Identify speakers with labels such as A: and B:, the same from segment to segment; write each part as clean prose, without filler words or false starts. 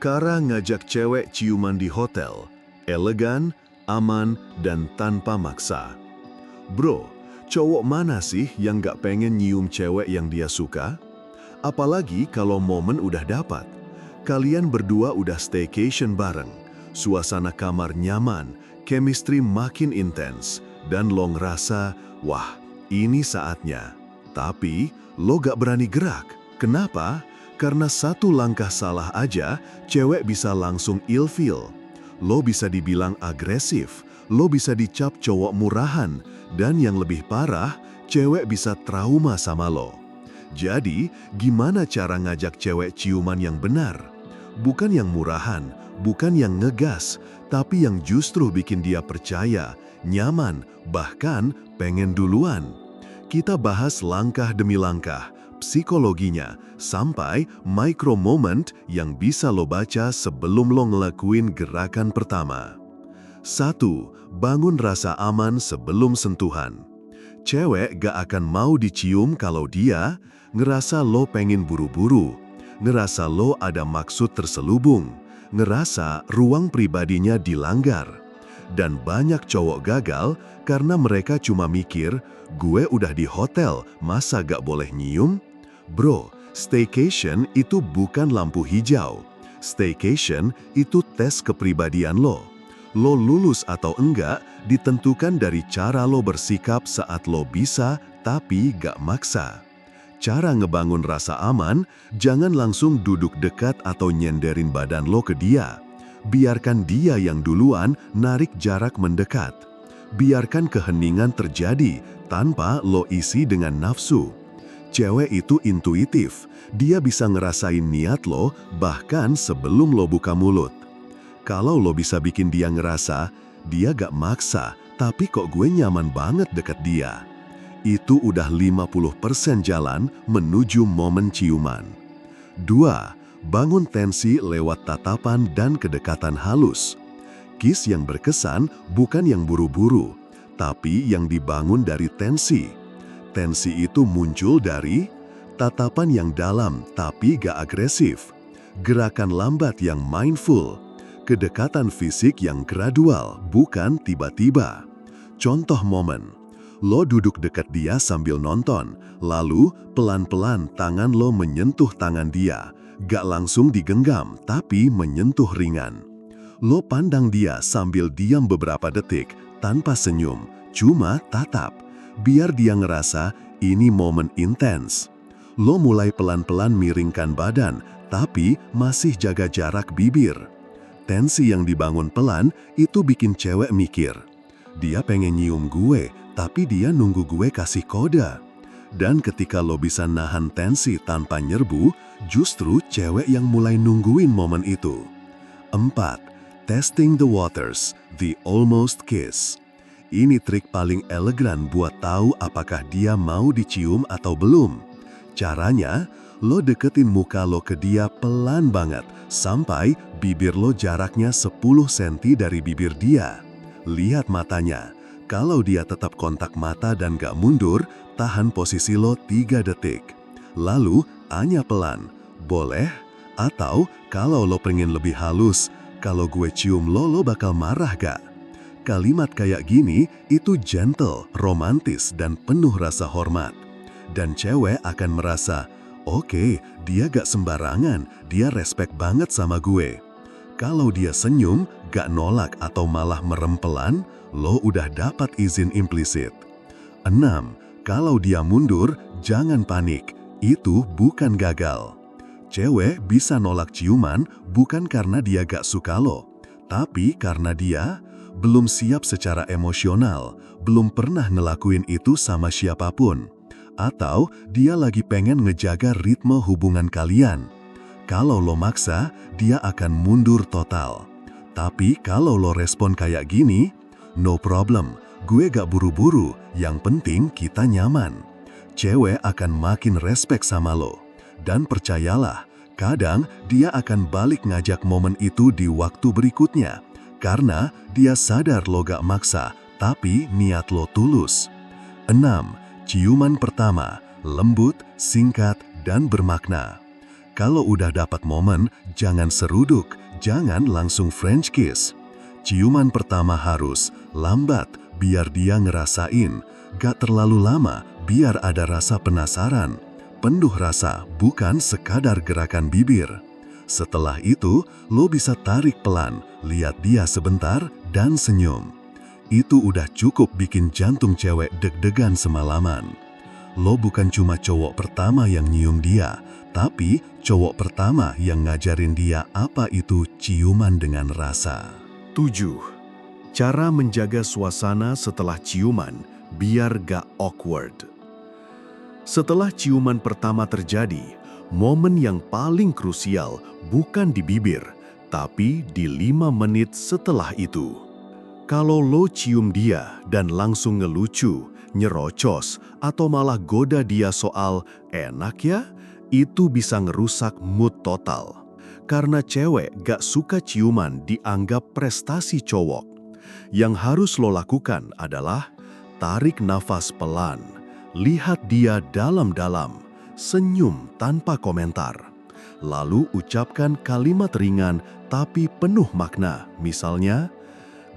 A: Cara ngajak cewek ciuman di hotel, elegan, aman, dan tanpa maksa. Bro, cowok mana sih yang gak pengen nyium cewek yang dia suka? Apalagi kalau momen udah dapat. Kalian berdua udah staycation bareng, suasana kamar nyaman, chemistry makin intens, dan lo ngerasa, wah, ini saatnya. Tapi, lo gak berani gerak. Kenapa? Karena satu langkah salah aja, cewek bisa langsung ilfeel. Lo bisa dibilang agresif, lo bisa dicap cowok murahan, dan yang lebih parah, cewek bisa trauma sama lo. Jadi, gimana cara ngajak cewek ciuman yang benar? Bukan yang murahan, bukan yang ngegas, tapi yang justru bikin dia percaya, nyaman, bahkan pengen duluan. Kita bahas langkah demi langkah, psikologinya, sampai micro moment yang bisa lo baca sebelum lo ngelakuin gerakan pertama. 1. Bangun rasa aman sebelum sentuhan. Cewek gak akan mau dicium kalau dia ngerasa lo pengen buru-buru, ngerasa lo ada maksud terselubung, ngerasa ruang pribadinya dilanggar. Dan banyak cowok gagal karena mereka cuma mikir, gue udah di hotel, masa gak boleh nyium? Bro, staycation itu bukan lampu hijau. Staycation itu tes kepribadian lo. Lo lulus atau enggak ditentukan dari cara lo bersikap saat lo bisa tapi gak maksa. Cara ngebangun rasa aman, jangan langsung duduk dekat atau nyenderin badan lo ke dia. Biarkan dia yang duluan narik jarak mendekat. Biarkan keheningan terjadi tanpa lo isi dengan nafsu. Cewek itu intuitif, dia bisa ngerasain niat lo bahkan sebelum lo buka mulut. Kalau lo bisa bikin dia ngerasa, dia gak maksa, tapi kok gue nyaman banget deket dia. Itu udah 50% jalan menuju momen ciuman. 2. Bangun tensi lewat tatapan dan kedekatan halus. Kiss yang berkesan bukan yang buru-buru, tapi yang dibangun dari tensi. Tensi itu muncul dari tatapan yang dalam tapi gak agresif, gerakan lambat yang mindful, kedekatan fisik yang gradual bukan tiba-tiba. Contoh momen, lo duduk dekat dia sambil nonton, lalu pelan-pelan tangan lo menyentuh tangan dia, gak langsung digenggam tapi menyentuh ringan. Lo pandang dia sambil diam beberapa detik tanpa senyum, cuma tatap. Biar dia ngerasa ini momen intens. Lo mulai pelan-pelan miringkan badan, tapi masih jaga jarak bibir. Tensi yang dibangun pelan itu bikin cewek mikir. Dia pengen nyium gue, tapi dia nunggu gue kasih kode. Dan ketika lo bisa nahan tensi tanpa nyerbu, justru cewek yang mulai nungguin momen itu. 4. Testing the waters, the almost kiss. Ini trik paling elegan buat tahu apakah dia mau dicium atau belum. Caranya, lo deketin muka lo ke dia pelan banget, sampai bibir lo jaraknya 10 cm dari bibir dia. Lihat matanya, kalau dia tetap kontak mata dan gak mundur, tahan posisi lo 3 detik. Lalu, tanya pelan, boleh? Atau kalau lo pengen lebih halus, kalau gue cium lo bakal marah gak? Kalimat kayak gini itu gentle, romantis, dan penuh rasa hormat. Dan cewek akan merasa, oke, dia gak sembarangan, dia respect banget sama gue. Kalau dia senyum, gak nolak atau malah merem pelan, lo udah dapat izin implisit. 6. Kalau dia mundur, jangan panik, itu bukan gagal. Cewek bisa nolak ciuman bukan karena dia gak suka lo, tapi karena dia belum siap secara emosional, belum pernah ngelakuin itu sama siapapun, atau dia lagi pengen ngejaga ritme hubungan kalian. Kalau lo maksa, dia akan mundur total. Tapi kalau lo respon kayak gini, no problem, gue gak buru-buru, yang penting kita nyaman. Cewek akan makin respect sama lo. Dan percayalah, kadang dia akan balik ngajak momen itu di waktu berikutnya. Karena dia sadar lo gak maksa, tapi niat lo tulus. 6. Ciuman pertama, lembut, singkat, dan bermakna. Kalau udah dapat momen, jangan seruduk, jangan langsung French kiss. Ciuman pertama harus lambat, biar dia ngerasain. Gak terlalu lama, biar ada rasa penasaran. Penuh rasa, bukan sekadar gerakan bibir. Setelah itu, lo bisa tarik pelan, lihat dia sebentar, dan senyum. Itu udah cukup bikin jantung cewek deg-degan semalaman. Lo bukan cuma cowok pertama yang nyium dia, tapi cowok pertama yang ngajarin dia apa itu ciuman dengan rasa. 7. Cara menjaga suasana setelah ciuman biar gak awkward. Setelah ciuman pertama terjadi, momen yang paling krusial bukan di bibir, tapi di 5 menit setelah itu. Kalau lo cium dia dan langsung ngelucu, nyerocos, atau malah goda dia soal enak ya, itu bisa ngerusak mood total. Karena cewek gak suka ciuman dianggap prestasi cowok. Yang harus lo lakukan adalah tarik nafas pelan, lihat dia dalam-dalam, senyum tanpa komentar. Lalu ucapkan kalimat ringan tapi penuh makna, misalnya,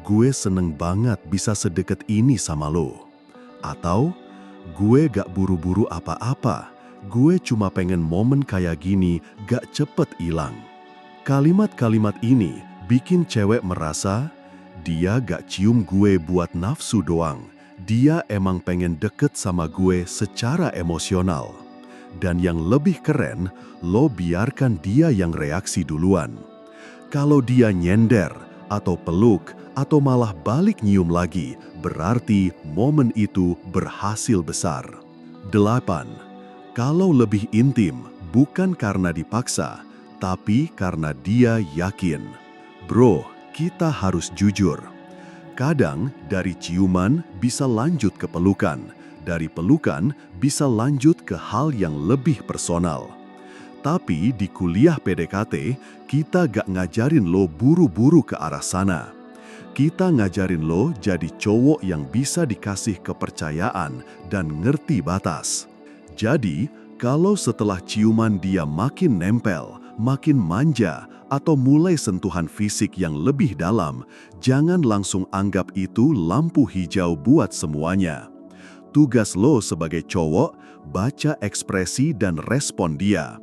A: "Gue seneng banget bisa sedekat ini sama lo." Atau, "Gue gak buru-buru apa-apa, gue cuma pengen momen kayak gini gak cepet hilang." Kalimat-kalimat ini bikin cewek merasa, dia gak cium gue buat nafsu doang, dia emang pengen deket sama gue secara emosional. Dan yang lebih keren, lo biarkan dia yang reaksi duluan. Kalau dia nyender, atau peluk, atau malah balik nyium lagi, berarti momen itu berhasil besar. 8. Kalau lebih intim, bukan karena dipaksa, tapi karena dia yakin. Bro, kita harus jujur. Kadang dari ciuman bisa lanjut ke pelukan, dari pelukan bisa lanjut ke hal yang lebih personal. Tapi di kuliah PDKT, kita gak ngajarin lo buru-buru ke arah sana. Kita ngajarin lo jadi cowok yang bisa dikasih kepercayaan dan ngerti batas. Jadi, kalau setelah ciuman dia makin nempel, makin manja, atau mulai sentuhan fisik yang lebih dalam, jangan langsung anggap itu lampu hijau buat semuanya. Tugas lo sebagai cowok, baca ekspresi dan respon dia.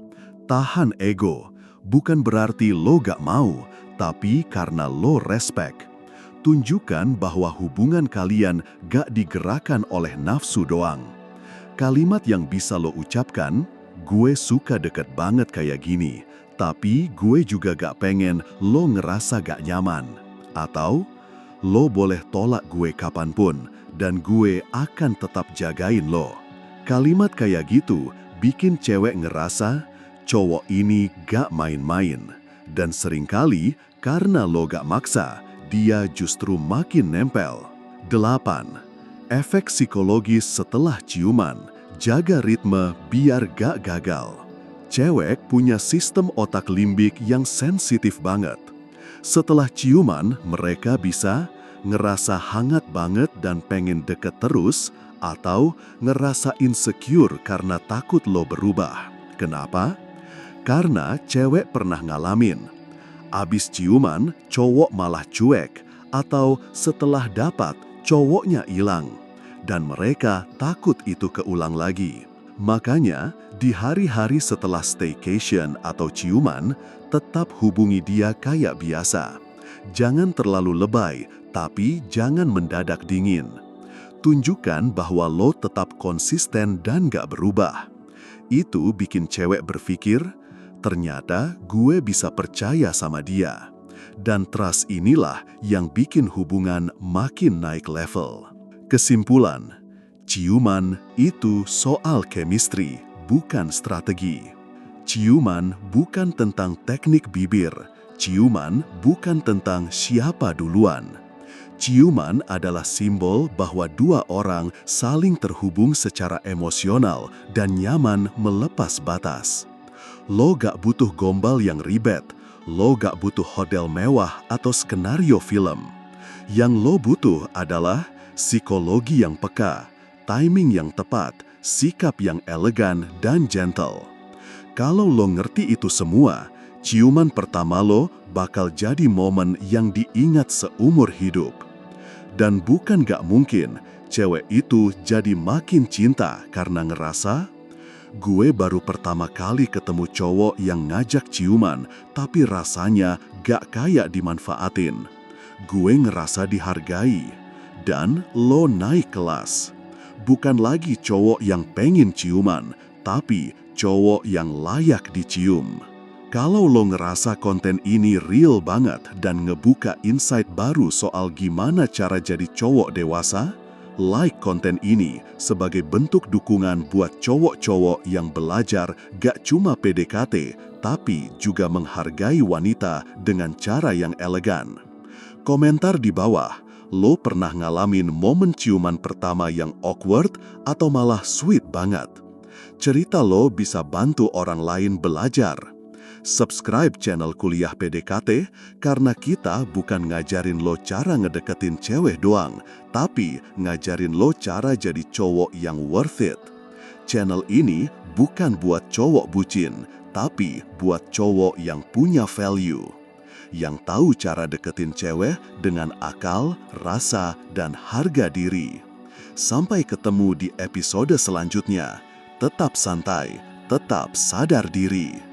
A: Tahan ego, bukan berarti lo gak mau, tapi karena lo respect. Tunjukkan bahwa hubungan kalian gak digerakkan oleh nafsu doang. Kalimat yang bisa lo ucapkan, "Gue suka deket banget kayak gini, tapi gue juga gak pengen lo ngerasa gak nyaman." Atau, "Lo boleh tolak gue kapanpun, dan gue akan tetap jagain lo." Kalimat kayak gitu bikin cewek ngerasa cowok ini gak main-main. Dan seringkali karena lo gak maksa, dia justru makin nempel. 8. Efek psikologis setelah ciuman, jaga ritme biar gak gagal. Cewek punya sistem otak limbik yang sensitif banget. Setelah ciuman, mereka bisa ngerasa hangat banget dan pengen deket terus, atau ngerasa insecure karena takut lo berubah. Kenapa? Karena cewek pernah ngalamin. Abis ciuman, cowok malah cuek, atau setelah dapat, cowoknya hilang. Dan mereka takut itu keulang lagi. Makanya, di hari-hari setelah staycation atau ciuman, tetap hubungi dia kayak biasa. Jangan terlalu lebay, tapi jangan mendadak dingin. Tunjukkan bahwa lo tetap konsisten dan gak berubah. Itu bikin cewek berpikir, ternyata gue bisa percaya sama dia. Dan trust inilah yang bikin hubungan makin naik level. Kesimpulan, ciuman itu soal chemistry, bukan strategi. Ciuman bukan tentang teknik bibir, ciuman bukan tentang siapa duluan. Ciuman adalah simbol bahwa dua orang saling terhubung secara emosional dan nyaman melepas batas. Lo gak butuh gombal yang ribet, lo gak butuh hotel mewah atau skenario film. Yang lo butuh adalah psikologi yang peka, timing yang tepat, sikap yang elegan dan gentle. Kalau lo ngerti itu semua, ciuman pertama lo bakal jadi momen yang diingat seumur hidup. Dan bukan gak mungkin, cewek itu jadi makin cinta karena ngerasa, gue baru pertama kali ketemu cowok yang ngajak ciuman, tapi rasanya gak kayak dimanfaatin. Gue ngerasa dihargai, dan lo naik kelas. Bukan lagi cowok yang pengen ciuman, tapi cowok yang layak dicium. Kalau lo ngerasa konten ini real banget dan ngebuka insight baru soal gimana cara jadi cowok dewasa, like konten ini sebagai bentuk dukungan buat cowok-cowok yang belajar gak cuma PDKT, tapi juga menghargai wanita dengan cara yang elegan. Komentar di bawah, lo pernah ngalamin momen ciuman pertama yang awkward atau malah sweet banget? Cerita lo bisa bantu orang lain belajar. Subscribe channel Kuliah PDKT karena kita bukan ngajarin lo cara ngedeketin cewek doang, tapi ngajarin lo cara jadi cowok yang worth it. Channel ini bukan buat cowok bucin, tapi buat cowok yang punya value, yang tahu cara deketin cewek dengan akal, rasa, dan harga diri. Sampai ketemu di episode selanjutnya. Tetap santai, tetap sadar diri.